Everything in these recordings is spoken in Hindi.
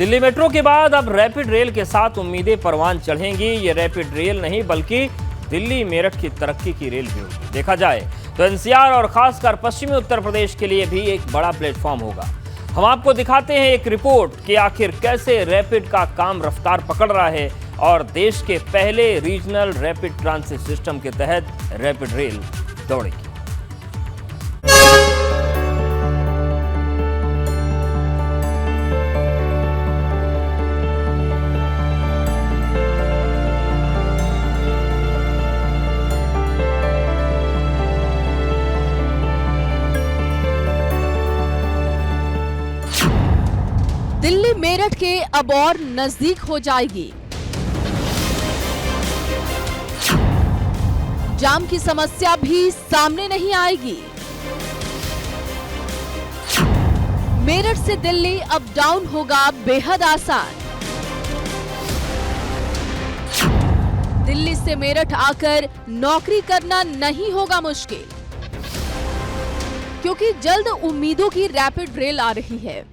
दिल्ली मेट्रो के बाद अब रैपिड रेल के साथ उम्मीदें परवान चढ़ेंगी। ये रैपिड रेल नहीं बल्कि दिल्ली मेरठ की तरक्की की रेल भी होगी। देखा जाए तो एनसीआर और खासकर पश्चिमी उत्तर प्रदेश के लिए भी एक बड़ा प्लेटफॉर्म होगा। हम आपको दिखाते हैं एक रिपोर्ट कि आखिर कैसे रैपिड का काम रफ्तार पकड़ रहा है और देश के पहले रीजनल रैपिड ट्रांजिट सिस्टम के तहत रैपिड रेल दौड़ेगी। दिल्ली मेरठ के अब और नजदीक हो जाएगी। जाम की समस्या भी सामने नहीं आएगी। मेरठ से दिल्ली अप डाउन होगा बेहद आसान। दिल्ली से मेरठ आकर नौकरी करना नहीं होगा मुश्किल, क्योंकि जल्द उम्मीदों की रैपिड रेल आ रही है।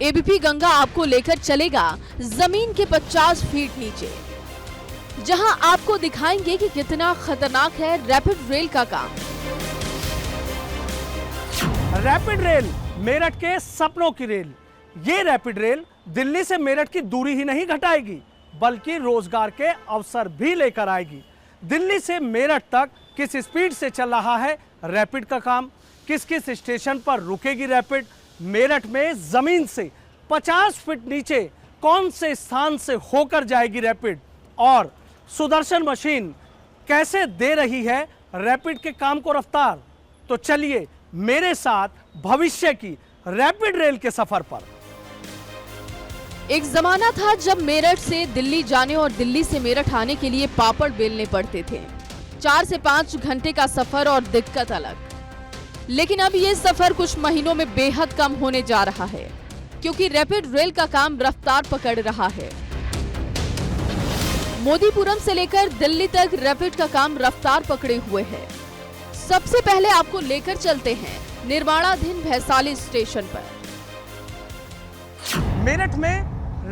एबीपी गंगा आपको लेकर चलेगा जमीन के 50 फीट नीचे, जहां आपको दिखाएंगे कि कितना खतरनाक है रैपिड रेल का काम। रैपिड रेल मेरठ के सपनों की रेल। ये रैपिड रेल दिल्ली से मेरठ की दूरी ही नहीं घटाएगी, बल्कि रोजगार के अवसर भी लेकर आएगी। दिल्ली से मेरठ तक किस स्पीड से चल रहा है रैपिड का काम, किस किस स्टेशन पर रुकेगी रैपिड, मेरठ में जमीन से 50 फीट नीचे कौन से स्थान से होकर जाएगी रैपिड, और सुदर्शन मशीन कैसे दे रही है रैपिड के काम को रफ्तार। तो चलिए मेरे साथ भविष्य की रैपिड रेल के सफर पर। एक जमाना था जब मेरठ से दिल्ली जाने और दिल्ली से मेरठ आने के लिए पापड़ बेलने पड़ते थे। 4 से 5 घंटे का सफर और दिक्कत अलग। लेकिन अब ये सफर कुछ महीनों में बेहद कम होने जा रहा है, क्योंकि रैपिड रेल का काम रफ्तार पकड़ रहा है। मोदीपुरम से लेकर दिल्ली तक रैपिड का काम रफ्तार पकड़े हुए है। सबसे पहले आपको लेकर चलते हैं निर्माणाधीन वैशाली स्टेशन पर। मेरठ में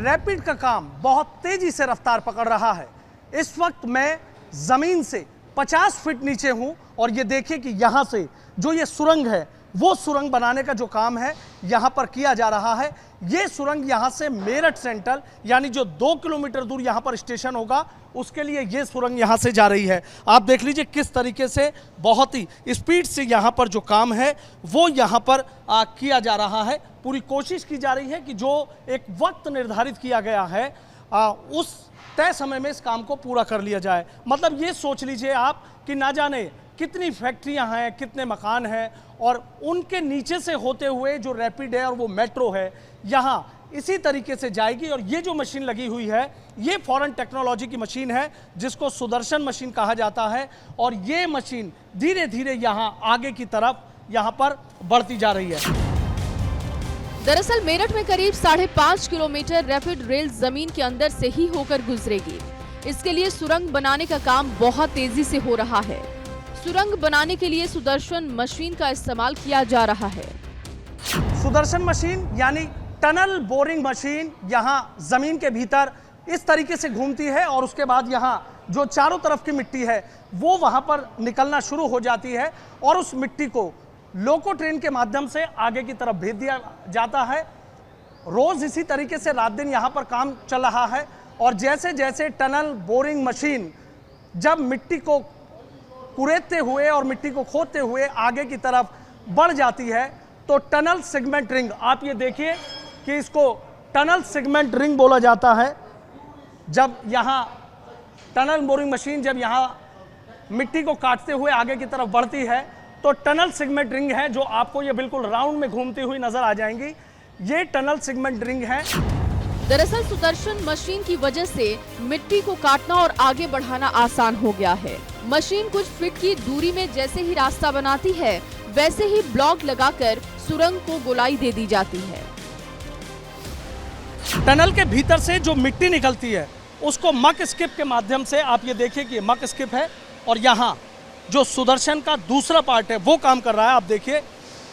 रैपिड का काम बहुत तेजी से रफ्तार पकड़ रहा है। इस वक्त मैं जमीन से 50 फीट नीचे हूं और ये देखिए कि यहां से जो ये सुरंग है, वो सुरंग बनाने का जो काम है यहां पर किया जा रहा है। ये सुरंग यहां से मेरठ सेंट्रल, यानी जो 2 किलोमीटर दूर यहां पर स्टेशन होगा, उसके लिए ये सुरंग यहां से जा रही है। आप देख लीजिए किस तरीके से बहुत ही स्पीड से यहां पर जो काम है वो यहां पर किया जा रहा है। पूरी कोशिश की जा रही है कि जो एक वक्त निर्धारित किया गया है उस तय समय में इस काम को पूरा कर लिया जाए। मतलब ये सोच लीजिए आप कि ना जाने कितनी फैक्ट्रियां हैं, कितने मकान हैं, और उनके नीचे से होते हुए जो रैपिड है और वो मेट्रो है यहाँ इसी तरीके से जाएगी। और ये जो मशीन लगी हुई है ये फॉरेन टेक्नोलॉजी की मशीन है, जिसको सुदर्शन मशीन कहा जाता है। और ये मशीन धीरे धीरे यहाँ आगे की तरफ यहाँ पर बढ़ती जा रही है। दरअसल मेरठ में करीब 5.5 किलोमीटर रैपिड रेल जमीन के अंदर से ही होकर गुजरेगी। इसके लिए सुरंग बनाने का काम बहुत तेजी से हो रहा है। सुरंग बनाने के लिए सुदर्शन मशीन का इस्तेमाल किया जा रहा है। सुदर्शन मशीन यानी टनल बोरिंग मशीन यहाँ जमीन के भीतर इस तरीके से घूमती है और उसके बाद यहाँ जो चारों तरफ की मिट्टी है वो वहां पर निकलना शुरू हो जाती है और उस मिट्टी को लोको ट्रेन के माध्यम से आगे की तरफ भेज दिया जाता है। रोज इसी तरीके से रात दिन यहाँ पर काम चल रहा है। और जैसे जैसे टनल बोरिंग मशीन जब मिट्टी को कुरेदते हुए और मिट्टी को खोदते हुए आगे की तरफ बढ़ जाती है तो टनल सेगमेंट रिंग, आप ये देखिए कि इसको टनल सेगमेंट रिंग बोला जाता है। जब यहाँ टनल बोरिंग मशीन जब यहाँ मिट्टी को काटते हुए आगे की तरफ बढ़ती है तो टनल सेगमेंट रिंग है, जो आपको ये बिल्कुल राउंड में घूमती हुई नजर आ जाएंगी। ये टनल सेगमेंट रिंग है। दरअसल सुदर्शन मशीन की वजह से मिट्टी को काटना और आगे बढ़ाना आसान हो गया है। मशीन कुछ फीट की दूरी में जैसे ही रास्ता बनाती है वैसे ही ब्लॉक लगाकर सुरंग को गोलाई दे दी जाती है। टनल के भीतर से जो मिट्टी निकलती है उसको मक स्किप के माध्यम से, आप ये देखिए कि मक स्किप है और यहाँ जो सुदर्शन का दूसरा पार्ट है वो काम कर रहा है। आप देखिए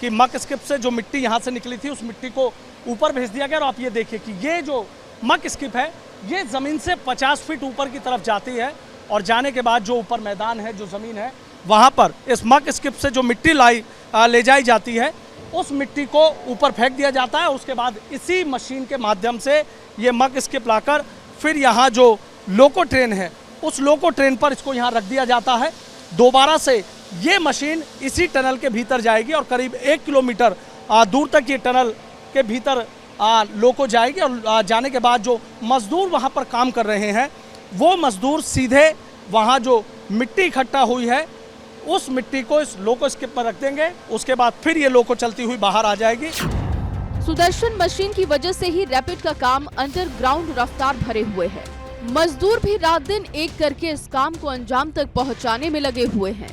कि मक स्किप से जो मिट्टी यहाँ से निकली थी उस मिट्टी को ऊपर भेज दिया गया और आप ये देखिए कि ये जो मक स्किप है, ये ज़मीन से 50 फीट ऊपर की तरफ जाती है और जाने के बाद जो ऊपर मैदान है, जो ज़मीन है, वहाँ पर इस मक स्किप से जो मिट्टी ले जाई जाती है, उस मिट्टी को ऊपर फेंक दिया जाता है। उसके बाद इसी मशीन के माध्यम से ये मक स्किप लाकर फिर यहाँ जो लोको ट्रेन है, उस लोको ट्रेन पर इसको यहाँ रख दिया जाता है। दोबारा से ये मशीन इसी टनल के भीतर जाएगी और करीब 1 किलोमीटर दूर तक ये टनल के भीतर लोको जाएगी और जाने के बाद जो मजदूर वहाँ पर काम कर रहे हैं, वो मजदूर सीधे वहाँ जो मिट्टी इकट्ठा हुई है, उस मिट्टी को इस लोको स्किप पर रख देंगे। उसके बाद फिर ये लोको चलती हुई बाहर आ जाएगी। सुदर्शन मशीन की वजह से ही रैपिड का काम अंडरग्राउंड रफ्तार भरे हुए है। मजदूर भी रात दिन एक करके इस काम को अंजाम तक पहुंचाने में लगे हुए हैं।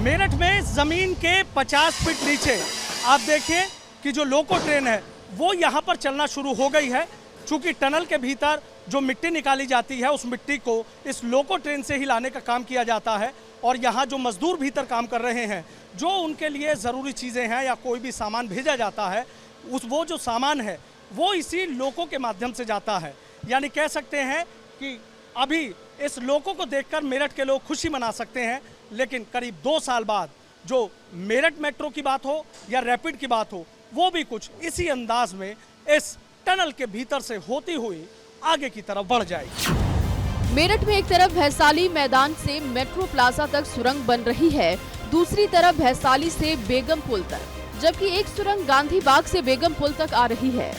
मेरठ में जमीन के 50 फीट नीचे आप देखिए कि जो लोको ट्रेन है वो यहाँ पर चलना शुरू हो गई है। चूंकि टनल के भीतर जो मिट्टी निकाली जाती है, उस मिट्टी को इस लोको ट्रेन से ही लाने का काम किया जाता है और यहाँ जो मजदूर भीतर काम कर रहे हैं, जो उनके लिए ज़रूरी चीज़ें हैं या कोई भी सामान भेजा जाता है, वो जो सामान है वो इसी लोको के माध्यम से जाता है। यानी कह सकते हैं कि अभी इस लोको को देखकर मेरठ के लोग खुशी मना सकते हैं, लेकिन करीब 2 साल बाद जो मेरठ मेट्रो की बात हो या रैपिड की बात हो, वो भी कुछ इसी अंदाज में इस टनल के भीतर से होती हुई आगे की तरफ बढ़ जाएगी। मेरठ में एक तरफ भैसाली मैदान से मेट्रो प्लाजा तक सुरंग बन रही है, दूसरी तरफ भैसाली से बेगम पुल तक, जबकि एक सुरंग गांधी बाग से बेगम पुल तक आ रही है।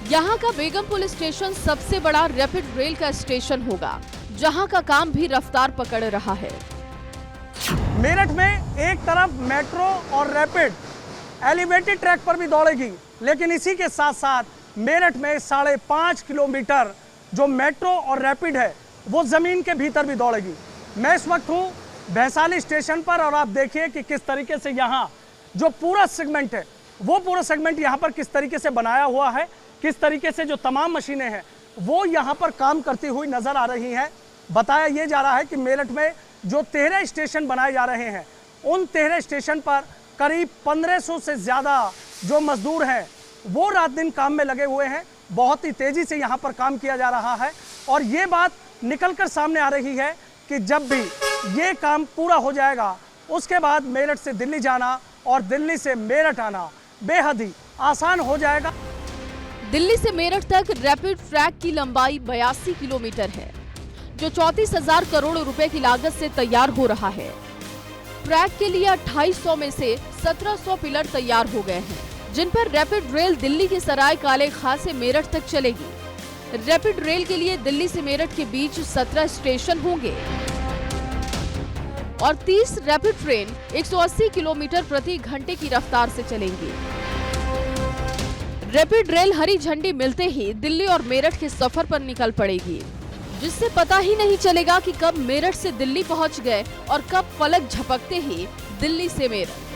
यहाँ का बेगम पुल स्टेशन सबसे बड़ा रैपिड रेल का स्टेशन होगा, जहाँ का काम भी रफ्तार पकड़ रहा है। मेरठ में एक तरफ मेट्रो और रैपिड एलिवेटेड ट्रैक पर भी दौड़ेगी, लेकिन इसी के साथ साथ मेरठ में 5.5 किलोमीटर जो मेट्रो और रैपिड है वो ज़मीन के भीतर भी दौड़ेगी। मैं इस वक्त हूँ भैसाली स्टेशन पर और आप देखिए कि किस तरीके से यहाँ जो पूरा सेगमेंट है, वो पूरा सेगमेंट यहाँ पर किस तरीके से बनाया हुआ है, किस तरीके से जो तमाम मशीनें हैं वो यहाँ पर काम करती हुई नज़र आ रही हैं। बताया ये जा रहा है कि मेरठ में जो 13 स्टेशन बनाए जा रहे हैं, उन 13 स्टेशन पर करीब 1500 से ज़्यादा जो मजदूर हैं वो रात दिन काम में लगे हुए हैं। बहुत ही तेज़ी से यहाँ पर काम किया जा रहा है और ये बात निकल कर सामने आ रही है कि जब भी ये काम पूरा हो जाएगा, उसके बाद मेरठ से दिल्ली जाना और दिल्ली से मेरठ आना बेहद ही आसान हो जाएगा। दिल्ली से मेरठ तक रैपिड ट्रैक की लंबाई 82 किलोमीटर है, जो 34,000 करोड़ रुपए की लागत से तैयार हो रहा है। ट्रैक के लिए 2800 में से 1700 पिलर तैयार हो गए हैं, जिन पर रैपिड रेल दिल्ली के सराय काले खां से मेरठ तक चलेगी। रैपिड रेल के लिए दिल्ली से मेरठ के बीच 17 स्टेशन होंगे और 30 रैपिड ट्रेन 180 किलोमीटर प्रति घंटे की रफ्तार से चलेंगी। रैपिड रेल हरी झंडी मिलते ही दिल्ली और मेरठ के सफर पर निकल पड़ेगी, जिससे पता ही नहीं चलेगा कि कब मेरठ से दिल्ली पहुंच गए और कब पलक झपकते ही दिल्ली से मेरठ।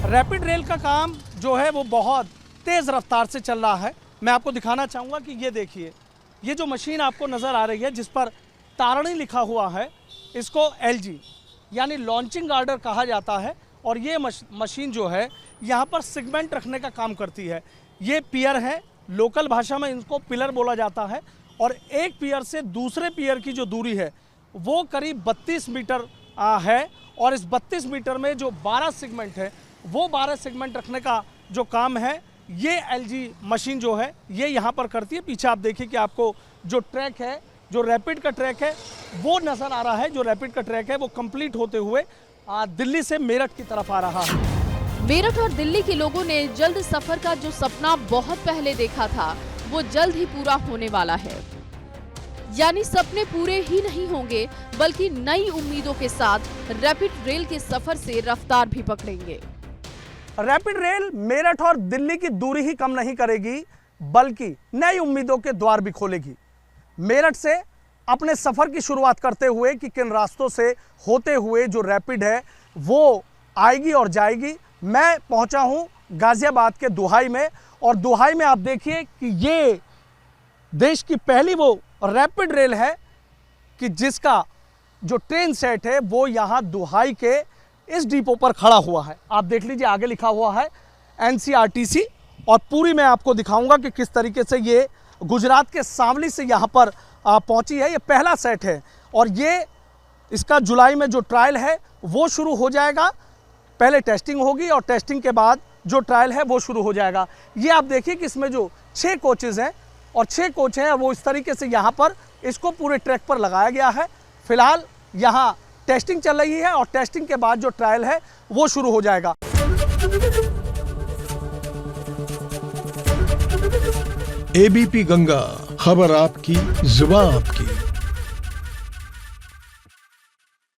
रैपिड रेल का काम जो है वो बहुत तेज़ रफ्तार से चल रहा है। मैं आपको दिखाना चाहूँगा कि ये देखिए, ये जो मशीन आपको नज़र आ रही है जिस पर तारणी लिखा हुआ है, इसको LG यानी लॉन्चिंग ऑर्डर कहा जाता है और ये मशीन जो है यहाँ पर सेगमेंट रखने का काम करती है। ये पियर है, लोकल भाषा में इनको पिलर बोला जाता है और एक पियर से दूसरे पियर की जो दूरी है वो करीब 32 मीटर है और इस 32 मीटर में जो 12 सेगमेंट है वो 12 सेगमेंट रखने का जो काम है ये LG मशीन जो है ये यहाँ पर करती है। पीछे आप देखिए कि आपको जो ट्रैक है, जो रैपिड का ट्रैक है वो नज़र आ रहा है। जो रैपिड का ट्रैक है वो कंप्लीट होते हुए दिल्ली से मेरठ की तरफ आ रहा है। मेरठ और दिल्ली के लोगों ने जल्द सफर का जो सपना बहुत पहले देखा था वो जल्द ही पूरा होने वाला है। यानी सपने पूरे ही नहीं होंगे बल्कि नई उम्मीदों के साथ रैपिड रेल के सफर से रफ्तार भी पकड़ेंगे। रैपिड रेल मेरठ और दिल्ली की दूरी ही कम नहीं करेगी बल्कि नई उम्मीदों के द्वार भी खोलेगी। मेरठ से अपने सफर की शुरुआत करते हुए कि किन रास्तों से होते हुए जो रैपिड है वो आएगी और जाएगी। मैं पहुंचा हूं गाजियाबाद के दुहाई में और दुहाई में आप देखिए कि ये देश की पहली वो रैपिड रेल है कि जिसका जो ट्रेन सेट है वो यहाँ दुहाई के इस डिपो पर खड़ा हुआ है। आप देख लीजिए, आगे लिखा हुआ है NCRTC और पूरी मैं आपको दिखाऊंगा कि किस तरीके से ये गुजरात के सांवली से यहाँ पर पहुँची है। ये पहला सेट है और ये इसका जुलाई में जो ट्रायल है वो शुरू हो जाएगा। पहले टेस्टिंग होगी और टेस्टिंग के बाद जो ट्रायल है वो शुरू हो जाएगा। ये आप देखिए कि इसमें जो 6 कोचेज़ हैं और 6 कोच हैं वो इस तरीके से यहाँ पर इसको पूरे ट्रैक पर लगाया गया है। फिलहाल यहाँ टेस्टिंग चल रही है और टेस्टिंग के बाद जो ट्रायल है वो शुरू हो जाएगा। एबीपी गंगा, खबर आपकी, जुबान आपकी।